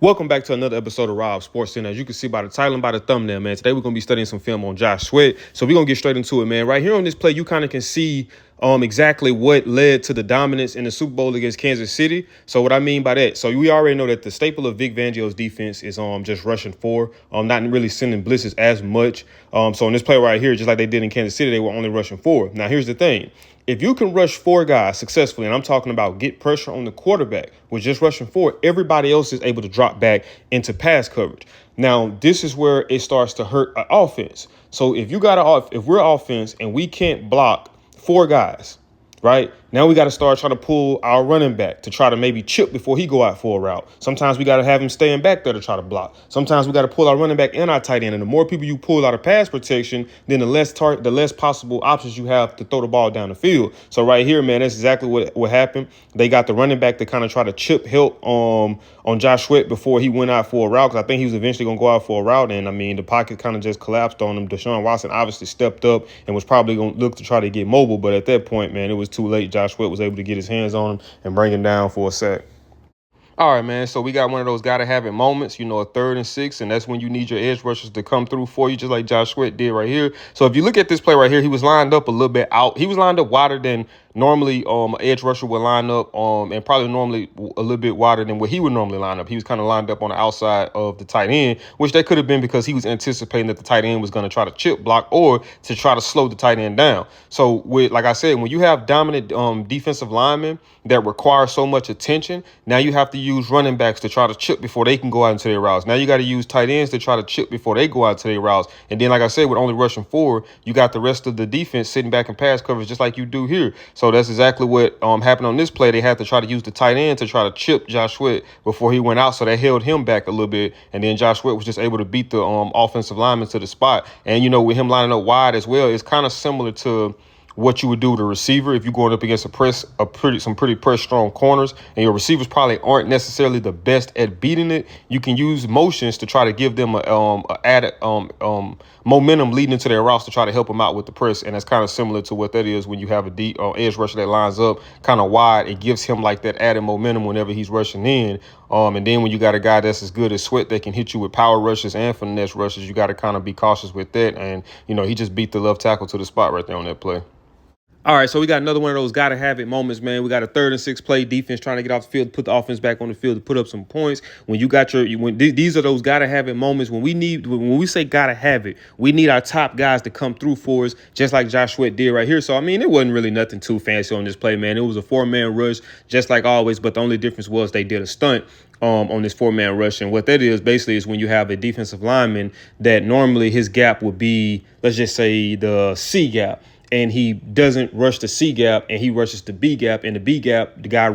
Welcome back to another episode of Rob Sports Center. As you can see by the title and by the thumbnail, man, today we're going to be studying some film on Josh Sweat. So we're going to get straight into it, man. Right here on this play, you kind of can see exactly what led to the dominance in the Super Bowl against Kansas City. So what I mean by that, so we already know that the staple of Vic Fangio's defense is just rushing four, not really sending blitzes as much. So in this play right here, just like they did in Kansas City, they were only rushing four. Now, here's the thing. If you can rush four guys successfully, and I'm talking about get pressure on the quarterback with just rushing four, everybody else is able to drop back into pass coverage. Now, this is where it starts to hurt an offense. So if we're offense and we can't block four guys, right? Now we got to start trying to pull our running back to try to maybe chip before he go out for a route. Sometimes we got to have him staying back there to try to block. Sometimes we got to pull our running back and our tight end. And the more people you pull out of pass protection, then the less possible options you have to throw the ball down the field. So right here, man, that's exactly what happened. They got the running back to kind of try to chip help on Josh Sweat before he went out for a route, because I think he was eventually going to go out for a route. And I mean, the pocket kind of just collapsed on him. Deshaun Watson obviously stepped up and was probably going to look to try to get mobile. But at that point, man, it was too late. Josh Sweat was able to get his hands on him and bring him down for a sack. All right, man, so we got one of those gotta-have-it moments, a 3rd and 6, and that's when you need your edge rushers to come through for you, just like Josh Sweat did right here. So if you look at this play right here, he was lined up a little bit out. He was lined up wider than normally an edge rusher would line up, and probably normally a little bit wider than what he would normally line up. He was kind of lined up on the outside of the tight end, which that could have been because he was anticipating that the tight end was going to try to chip block or to try to slow the tight end down. So like I said, when you have dominant defensive linemen that require so much attention, now you have to use running backs to try to chip before they can go out into their routes. Now you got to use tight ends to try to chip before they go out to their routes. And then, like I said, with only rushing four, you got the rest of the defense sitting back in pass coverage just like you do here. So that's exactly what happened on this play. They had to try to use the tight end to try to chip Josh Sweat before he went out. So they held him back a little bit. And then Josh Sweat was just able to beat the offensive lineman to the spot. And, with him lining up wide as well, it's kind of similar to what you would do with a receiver if you're going up against some pretty press strong corners, and your receivers probably aren't necessarily the best at beating it. You can use motions to try to give them a added momentum leading into their routes to try to help them out with the press, and that's kind of similar to what that is when you have a deep edge rusher that lines up kind of wide. It gives him like that added momentum whenever he's rushing in. And then when you got a guy that's as good as Sweat that can hit you with power rushes and finesse rushes, you got to kind of be cautious with that. And he just beat the left tackle to the spot right there on that play. All right, so we got another one of those gotta-have-it moments, man. We got a 3rd and 6 play, defense trying to get off the field, put the offense back on the field to put up some points. When you got these are those gotta-have-it moments when we say gotta-have-it, we need our top guys to come through for us, just like Josh Sweat did right here. So, I mean, it wasn't really nothing too fancy on this play, man. It was a 4-man rush, just like always, but the only difference was they did a stunt on this 4-man rush. And what that is basically is when you have a defensive lineman that normally his gap would be, let's just say, the C gap, and he doesn't rush the C gap and he rushes the B gap, and the B gap, the guy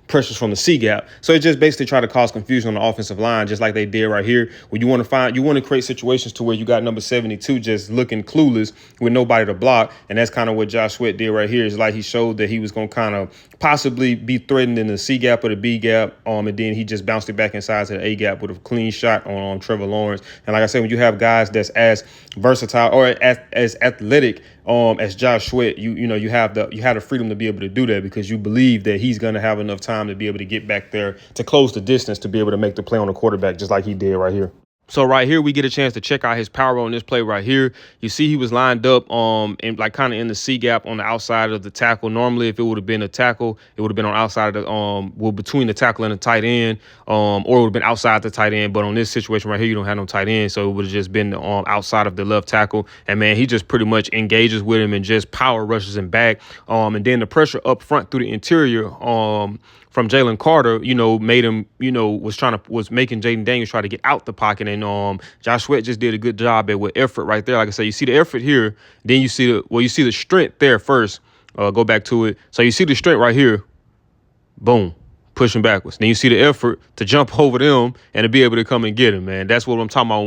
pressures from the C gap. So it just basically try to cause confusion on the offensive line, just like they did right here. When you want to create situations to where you got number 72 just looking clueless with nobody to block. And that's kind of what Josh Sweat did right here. Is like he showed that he was going to kind of possibly be threatened in the C gap or the B gap. And then he just bounced it back inside to the A gap with a clean shot on Trevor Lawrence. And like I said, when you have guys that's as versatile or as athletic as Josh Sweat, you have the freedom to be able to do that, because you believe that he's going to have enough time to be able to get back there to close the distance to be able to make the play on the quarterback, just like he did right here. So right here, we get a chance to check out his power on this play right here. You see he was lined up and like kind of in the C gap on the outside of the tackle. Normally, if it would have been a tackle, it would have been on outside of the between the tackle and the tight end, or it would have been outside the tight end. But on this situation right here, you don't have no tight end, so it would have just been outside of the left tackle. And man, he just pretty much engages with him and just power rushes him back. And then the pressure up front through the interior from Jalen Carter, made him, was making Jaden Daniels try to get out the pocket. And Josh Sweat just did a good job with effort right there. Like I said, you see the effort here, then you see the strength there first. Go back to it. So you see the strength right here. Boom. Pushing backwards. Then you see the effort to jump over them and to be able to come and get him, man. That's what I'm talking about.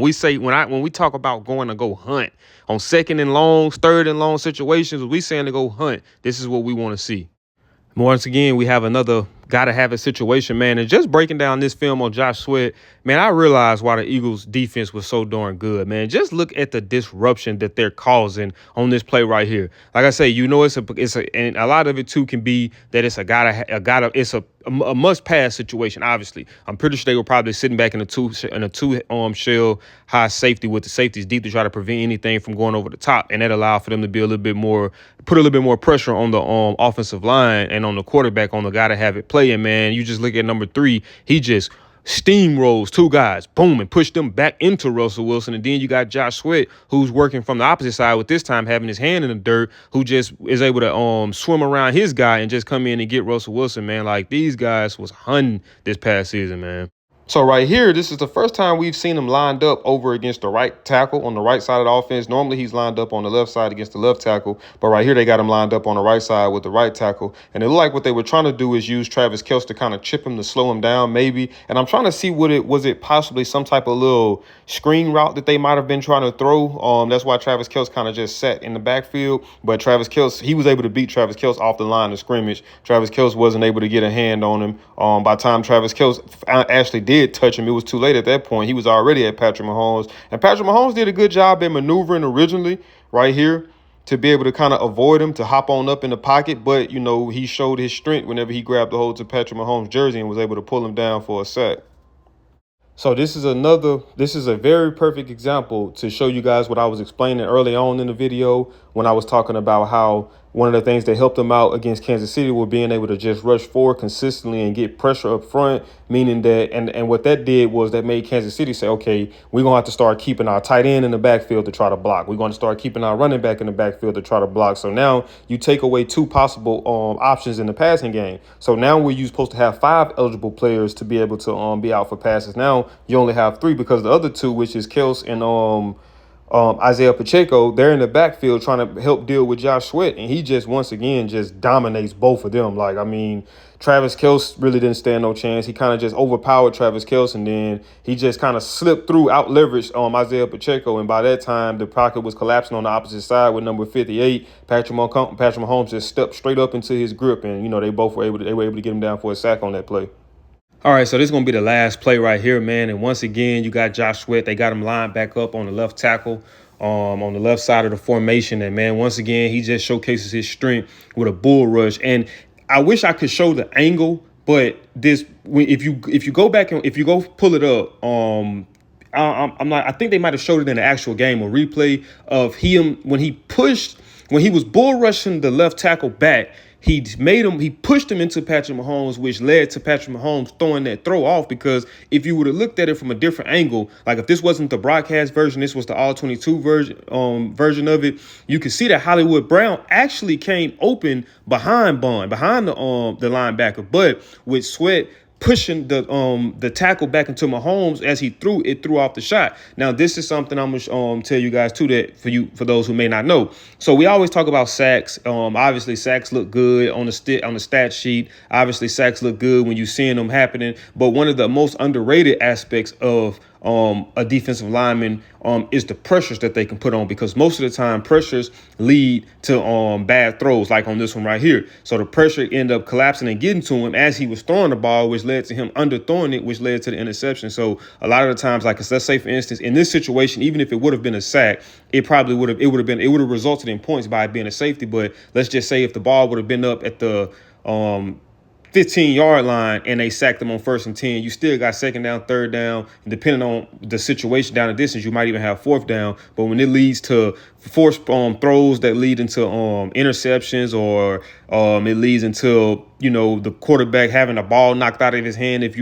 When we talk about going to go hunt on 2nd and longs, 3rd and long situations, we saying to go hunt. This is what we want to see. Once again, we have another gotta have a situation, man. And just breaking down this film on Josh Sweat, man, I realized why the Eagles defense was so darn good, man. Just look at the disruption that they're causing on this play right here. Like I say, and a lot of it too can be that it's it's a must pass situation. Obviously, I'm pretty sure they were probably sitting back in a two shell high safety with the safeties deep to try to prevent anything from going over the top, and that allowed for them to be put a little bit more pressure on the offensive line and on the quarterback, on the guy to have it playing. Man, you just look at number 3, he just steamrolls 2 guys, boom, and push them back into Russell Wilson. And then you got Josh Sweat, who's working from the opposite side with this time having his hand in the dirt, who just is able to swim around his guy and just come in and get Russell Wilson, man. Like, these guys was hunting this past season, man. So right here, this is the first time we've seen him lined up over against the right tackle on the right side of the offense. Normally, he's lined up on the left side against the left tackle, but right here, they got him lined up on the right side with the right tackle. And it looked like what they were trying to do is use Travis Kelce to kind of chip him, to slow him down, maybe. And I'm trying to see was it possibly some type of little screen route that they might have been trying to throw. That's why Travis Kelce kind of just sat in the backfield. But Travis Kelce, he was able to beat Travis Kelce off the line of scrimmage. Travis Kelce wasn't able to get a hand on him. By the time Travis Kelce actually did touch him, it was too late at that point. He was already at Patrick Mahomes. And Patrick Mahomes did a good job at maneuvering originally right here to be able to kind of avoid him, to hop on up in the pocket. But, you know, he showed his strength whenever he grabbed the hold to Patrick Mahomes' jersey and was able to pull him down for a sack. So this is a very perfect example to show you guys what I was explaining early on in the video when I was talking about how one of the things that helped them out against Kansas City was being able to just rush forward consistently and get pressure up front, meaning that and what that did was that made Kansas City say, okay, we're going to have to start keeping our tight end in the backfield to try to block. We're going to start keeping our running back in the backfield to try to block. So now you take away 2 possible options in the passing game. So now you're supposed to have 5 eligible players to be able to be out for passes. Now you only have 3 because the other 2, which is Kelce and Isaiah Pacheco, they're in the backfield trying to help deal with Josh Sweat, and he just once again just dominates both of them. Like, I mean, Travis Kelce really didn't stand no chance. He kind of just overpowered Travis Kelce, and then he just kind of slipped through, out leveraged Isaiah Pacheco, and by that time the pocket was collapsing on the opposite side with number 58. Patrick Mahomes just stepped straight up into his grip, and you know they were able to get him down for a sack on that play. All right, so this is going to be the last play right here, man. And once again, you got Josh Sweat. They got him lined back up on the left tackle, on the left side of the formation. And, man, once again, he just showcases his strength with a bull rush. And I wish I could show the angle, but if you go back and if you go pull it up, I think they might have showed it in the actual game, a replay of him when he was bull rushing the left tackle back. He pushed him into Patrick Mahomes, which led to Patrick Mahomes throwing that throw off, because if you would have looked at it from a different angle, like if this wasn't the broadcast version, this was the all 22 version of it, you could see that Hollywood Brown actually came open behind the linebacker, but with Sweat pushing the tackle back into Mahomes as he threw off the shot. Now, this is something I'm gonna tell you guys too, that for those who may not know. So we always talk about sacks. Obviously sacks look good on the stat sheet. Obviously sacks look good when you're seeing them happening. But one of the most underrated aspects of a defensive lineman is the pressures that they can put on, because most of the time pressures lead to bad throws, like on this one right here. So the pressure ended up collapsing and getting to him as he was throwing the ball, which led to him underthrowing it, which led to the interception. So a lot of the times, like let's say for instance, in this situation, even if it would have been a sack, it would have resulted in points by it being a safety. But let's just say if the ball would have been up at the 15-yard line and they sacked them on 1st and 10, you still got 2nd down, 3rd down, and depending on the situation down the distance, you might even have 4th down. But when it leads to forced throws that lead into interceptions, or it leads into, you know, the quarterback having a ball knocked out of his hand if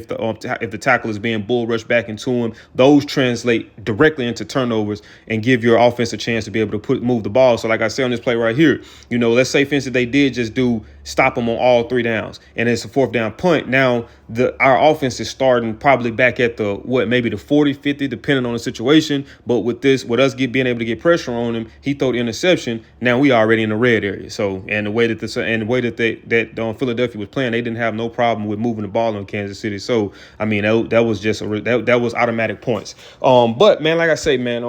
the tackle is being bull rushed back into him, those translate directly into turnovers and give your offense a chance to be able to move the ball. So like I said on this play right here, you know, let's say for instance they did just stop them on all 3 downs and it's a 4th down punt. Now our offense is starting probably back at maybe the 40, 50, depending on the situation. But with us being able to get pressure on him, he threw the interception. Now we already in the red area. So and the way that Philadelphia was playing, they didn't have no problem with moving the ball in Kansas City. So I mean that was just that was automatic points. But man, like I say, man,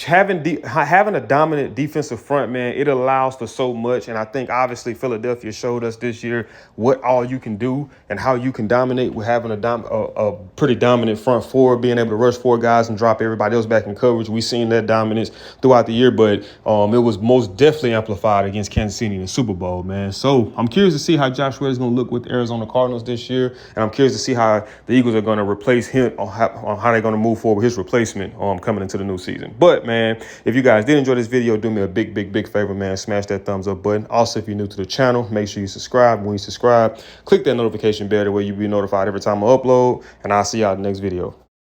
having a dominant defensive front, man, it allows for so much. And I think obviously Philadelphia showed us this year what all you can do and how you can dominate with having a pretty dominant front four, being able to rush four guys and drop everybody else back in coverage. We've seen that dominance throughout the year, but it was most definitely amplified against Kansas City in the Super Bowl, man. So I'm curious to see how Josh Sweat is going to look with the Arizona Cardinals this year, and I'm curious to see how the Eagles are going to replace him, on how they're going to move forward with his replacement coming into the new season. But man, if you guys did enjoy this video, do me a big favor, man. Smash that thumbs up button. Also, if you're new to the channel, make sure you subscribe. When you subscribe, click that notification bell where you'll be notified every time I upload. And I'll see y'all in the next video.